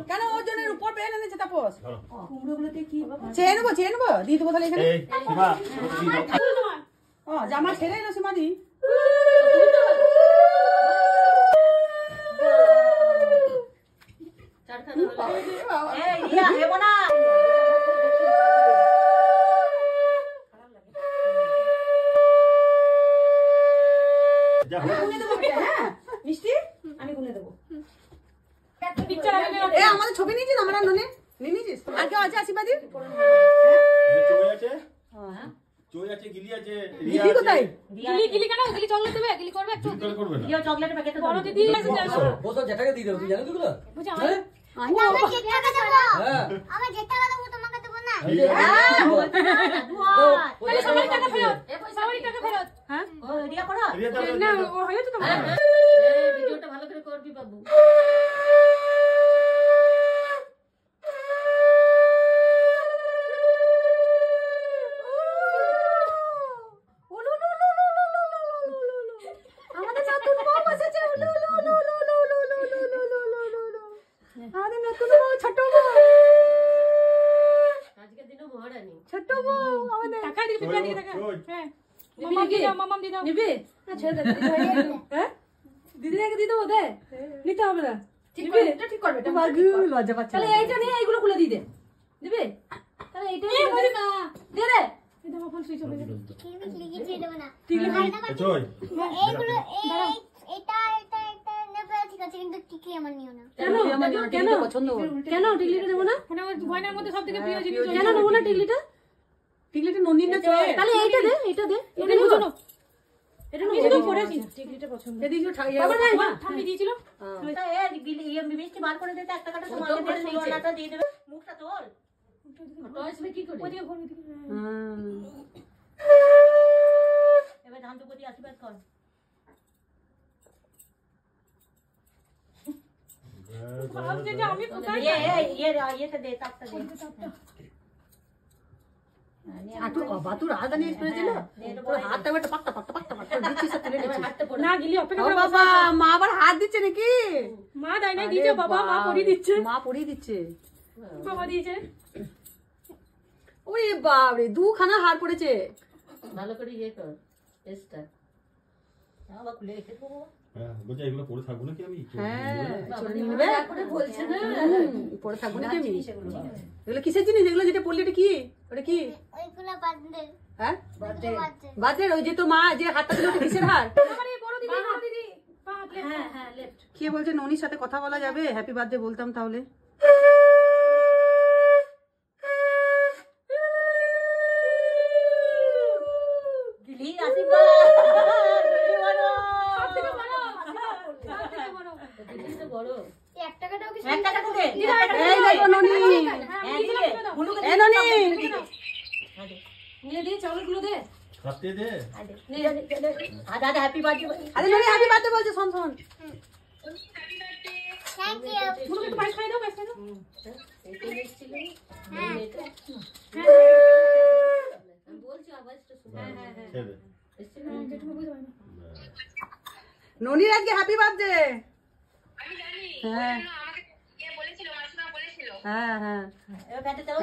কেন ওজনের উপর পেয়ে এনেছে তাপস? কুমড়োগুলোতে কি চেয়ে নেবো দিয়ে দেবো তাহলে এখানে। ও জামা ছেড়ে এলো সীমাদি। মিষ্টি আমি গুনে দেবো। আমাদের ছবি নিয়েছিস আমরা নিয়ে নিয়েছিস আর কেউ আছে আশীর্বাদী? চই আছে, গিলি আছে, গিলি কোথায়? গিলি কেন? গিলি চকলেট দেবে? গিলি করবে একটু? করবে না। ইয়া চকলেটের প্যাকেট বড় দিদি আছে জানো? বসো জেঠাকে দিয়ে দাও, তুই জানো কিগুলো? বুঝা হ্যাঁ আমি জেঠাকে দেবো। আমি জেঠাকে দেবো, তোমাকে দেবো না। তাহলে সবারই টাকা ফেরত। সবারই টাকা ফেরত। হ্যাঁ? ও রিয়া করো। না ও হয়েছে তো। এই ভিডিওটা ভালো করে করবি বাবু। আমাদের নতুন বউ বসেছে। আমাদের নতুন বউ, ছোট বউ, আজকের দিনও মহারানী। ছোট বউ আমাদের। টাকা দিয়ে টাকা দিয়ে টাকা। হ্যাঁ। মামাম দি দাও। নিবি? না ছেড়ে দে। হ্যাঁ দিদিকে দিয়ে দেবো। দে নিতে হবে না। ঠিক করবে। লজ্জা পাচ্ছে। তাহলে এইটা নিয়ে এইগুলো খুলে দিয়ে দে। দিবি? তাহলে এইটা না দে রে। এই দাও ফোন সুইচ অফ হয়ে গেল। লিখে দেবো না। চই এইগুলো এটা নেবে, ঠিক আছে, কিন্তু টিকি আমার নিও না। কেন পছন্দ? কেন টিকলিটা দেবো না? মানে ওই গয়নার মধ্যে সবথেকে প্রিয় জিনিস। কেন দেবো না টিকলিটা? টিকলিটা নন্দির না চয়ে? তাহলে এইটা দে, এইটা দে। এটা বুঝো না। এটা আমি শুধু পড়েছি। টিকলিটা পছন্দ। এদিকে থামি দিয়েছিল। তা এই গিলি মিষ্টি বার করে দিতে একটা কাটা তোমাকে দিয়ে সুবর্ণাটা দিয়ে দেবে। মুখটা তোল। টয়সলে কি করে? ওদিকে ঘর ওদিকে। এবার ধান দুপুরি আশীর্বাদ কর। ভাবছে যে আমি কোথায় ইয়েটা দে, তাপটা দে। আটু বাতু রাজধানী এক্সপ্রেস দিল। তোর হাতটা বেটা পাক্কা দিচ্ছিস তুলে নিচ্ছিস। না গিলি অপেক্ষা ও করে বাবা, মা আবার হাত দিচ্ছে নাকি? মা দেয় না দিয়েছে বাবা, মা পরিয়ে দিচ্ছে। মা পরিয়ে দিচ্ছে। বাবা দিয়েছে। ওরে বাপরে, দুখানা হার পড়েছে। ভালো করে ইয়ে কর টেস্টটা। বাবা খুলে রেখে দেবো। হ্যাঁ বলছি এগুলো পরে থাকবো নাকি আমি? হ্যাঁ বাবা নিবে করে বলছে না। পরে থাকবো নাকি আমি? এগুলো কিসের জিনিস? এগুলো যেটা পড়লি এটা কি? ওটা কি? ওইগুলো বাদে। হ্যাঁ বাজের ওই যে তো মা যে হাতটা দিল ওটা কিসের হার? আমারে বড় দিদি পা হাত লেফট। হ্যাঁ লেফট। কে বলছে ননির সাথে কথা বলা যাবে? হ্যাপি বার্থডে বলতাম তাহলে। গিলি আশীর্বাদ। গিলি বড়। সব থেকে বড়। সব থেকে বড়। গিলি তো বড়। এক টাকাটাও কি? এক টাকা দে। এই দেখো ননি। হ্যাঁ দিলে। এ ননি। নিয়ে দিয়ে চাউলগুলো দে। খাতে দে। দাদা হ্যাপি বার্থডে। আরে ননি হ্যাপি বার্থডে বলছে, শোন শোন। Thank you. মুখে একটু পায়েস খাই দাও, পায়েস খাই দাও। এটা এসেছিল। হ্যাঁ আমি বলছি আওয়াজটা শুনো। হ্যাঁ ছেড়ে এসেছিল। যেটুকু বুঝতে পারি না। ননির আজকে হ্যাপি বার্থডে। আমি জানি। হ্যাঁ আমাকে বলেছিল, মাসিমা বলেছিল। হ্যাঁ হ্যাঁ এবার প্যান্টটা চালাও।